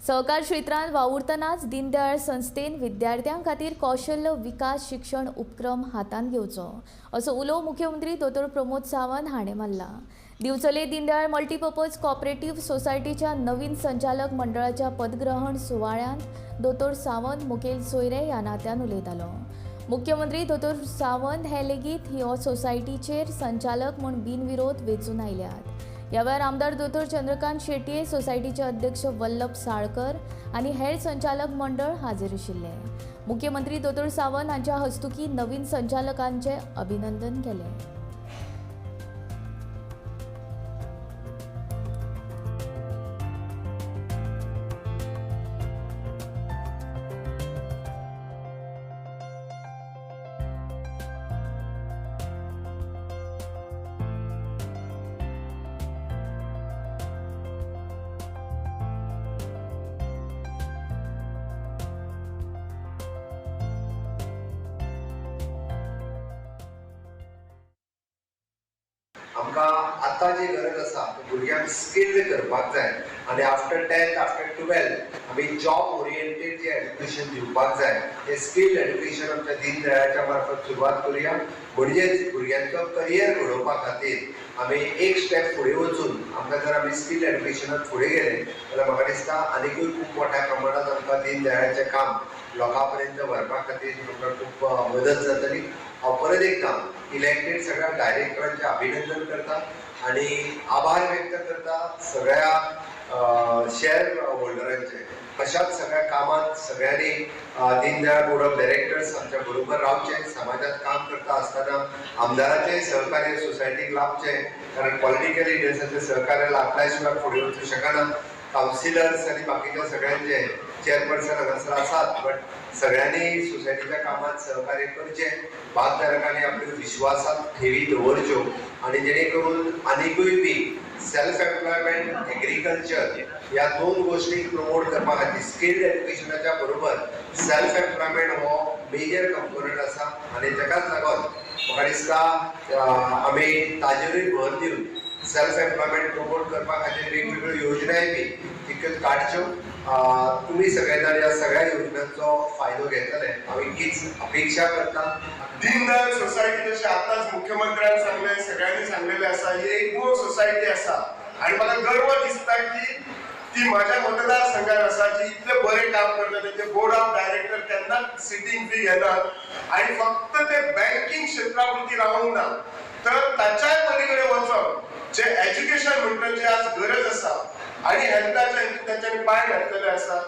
सहकार क्षेत्रात वावुरतनाच दीनदयाळ संस्थेन विद्यार्थ्यां खातीर कौशल्य विकास शिक्षण उपक्रम हातान घेवचो असो उलो मुख्यमंत्री दोतोर प्रमोद सावंत हाणें मारला। दिवचले दीनदयाळ मल्टीपर्पज कोऑपरेटिव्ह सोसायटीच्या नवीन संचालक मंडळाच्या पदग्रहण सुवाळ्यांत दोतोर सावंत मुखेल सोयरे ह्या नात्यान उलयतालो। मुख्यमंत्री दोतोर सावंत हे लेगीत ह्यो सोसायटीचेर संचालक म्हूण बिनविरोध वेंचून आयल्यात। ह्या वेळार आमदार दोतोर चंद्रकांत शेटये, सोसायटीचे अध्यक्ष वल्लभ साळकर आनी हेर संचालक मंडळ हाजीर आशिल्ले। मुख्यमंत्री दोतोर सावंत हांच्या हस्तुकीं नवीन संचालकांचे अभिनंदन केले। आमकां आतां जी गरज आसा भुरग्यांक स्किल्ड करपाक जाय आनी आफ्टर 10th आफ्टर 12th आमी जॉब ओरिएंटेड जे एड्युकेशन दिवपाक जाय। हे स्किल्ड एड्युकेशन आमच्या दीनदयाळाच्या मार्फत सुरवात करूया। म्हणजेच भुरग्यांचो करियर घडोवपा खातीर आमी एक स्टेप फुडें वचून आमकां जर आमी स्किल्ड एड्युकेशनात फुडें गेले जाल्यार म्हाका दिसता आनीकूय खूब मोठ्या प्रमाणात आमकां दीनदयाळाचें काम लोकां पर्यंत व्हरपा खातीर आमकां खूब मदत जातली। हांव परत एकदां इलेक्टेड सगळ्या डायरेक्टरांचे अभिनंदन करता आणि आभार व्यक्त करता सगळ्या शेअर होल्डरांचे। अशाच सगळ्या कामात सगळ्यांनी दीनदयाळ बोर्ड ऑफ डायरेक्टर्स आमच्या बरोबर रावचे, समाजात काम करता असताना आमदाराचे सहकार्य सोसायटीक लाभचे, कारण पॉलिटिकल लिडर्सांचे सहकार्य लाभल्या शिवाय फुडें वचूं शकना। काउन्सिलर्स आणि बाकीच्या सगळ्यांचे चेअरपर्सन हांगासर आसात, बट सगळ्यांनी सोसायटीच्या कामात सहकार्य करचे, भागधारकांनी आपल्या विश्वासात ठेवी दवरच्यो आणि जेणे करून आनीकूय बी सेल्फ एम्प्लॉयमेंट एग्रीकल्चर ह्या दोन गोष्टी प्रमोट करपा खातीर स्किल्ड एड्युकेशनाच्या बरोबर सेल्फ एम्प्लॉयमेंट हो मेजर कंपोनंट आसा आणि ताकाच लागून म्हाका दिसता आमी ताजेरूय भर दिवन सेल्फ एम्प्लॉयमेंट प्रमोट करपा खातीर वेगवेगळ्यो योजनाय बी तितक्योच काडच्यो। तुम्ही सगळे जाण ह्या सगळ्या योजनांचो फायदो घेतले हांव हीच अपेक्षा करता। दीनदयाळ सोसायटी जशें आतांच मुख्यमंत्र्यान सांगले, सगळ्यांनी सांगलेले आसा, ही एकूच सोसायटी आसा आणि म्हाका गर्व दिसता की ती माझ्या मतदारसंघात आसा, जी इतले बरे काम करता। त्यांचे बोर्ड ऑफ डायरेक्टर केन्नाच सिटींग फी घेनात आणि फक्त ते बँकिंग क्षेत्रापुरती रावूंक ना, तर ताच्याय पलीकडे वचून जे एज्युकेशन म्हणटाचे आज गरज आसा आणि हेल्थाच्या त्यांच्यानी पांय घातलेले आसा,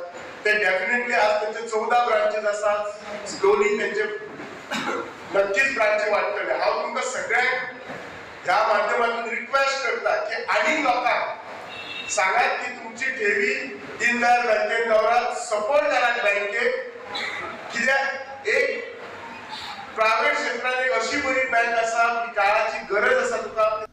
ते डेफिनेटली आज त्यांचे 14 ब्रांचेस आसात। स्लोली त्यांचे नक्कीच ब्रांच वाढतले। हांव तुमकां सगळ्यांक ह्या माध्यमातून रिक्वेस्ट करता की आनी लोकांक सांगात की तुमची ठेवी दीनदयाळ बँकेत दवरात, सपोर्ट करात बँकेक, कित्याक एक प्रायव्हेट क्षेत्रात एक अशी बरी बँक आसा की काळाची गरज आसा तुका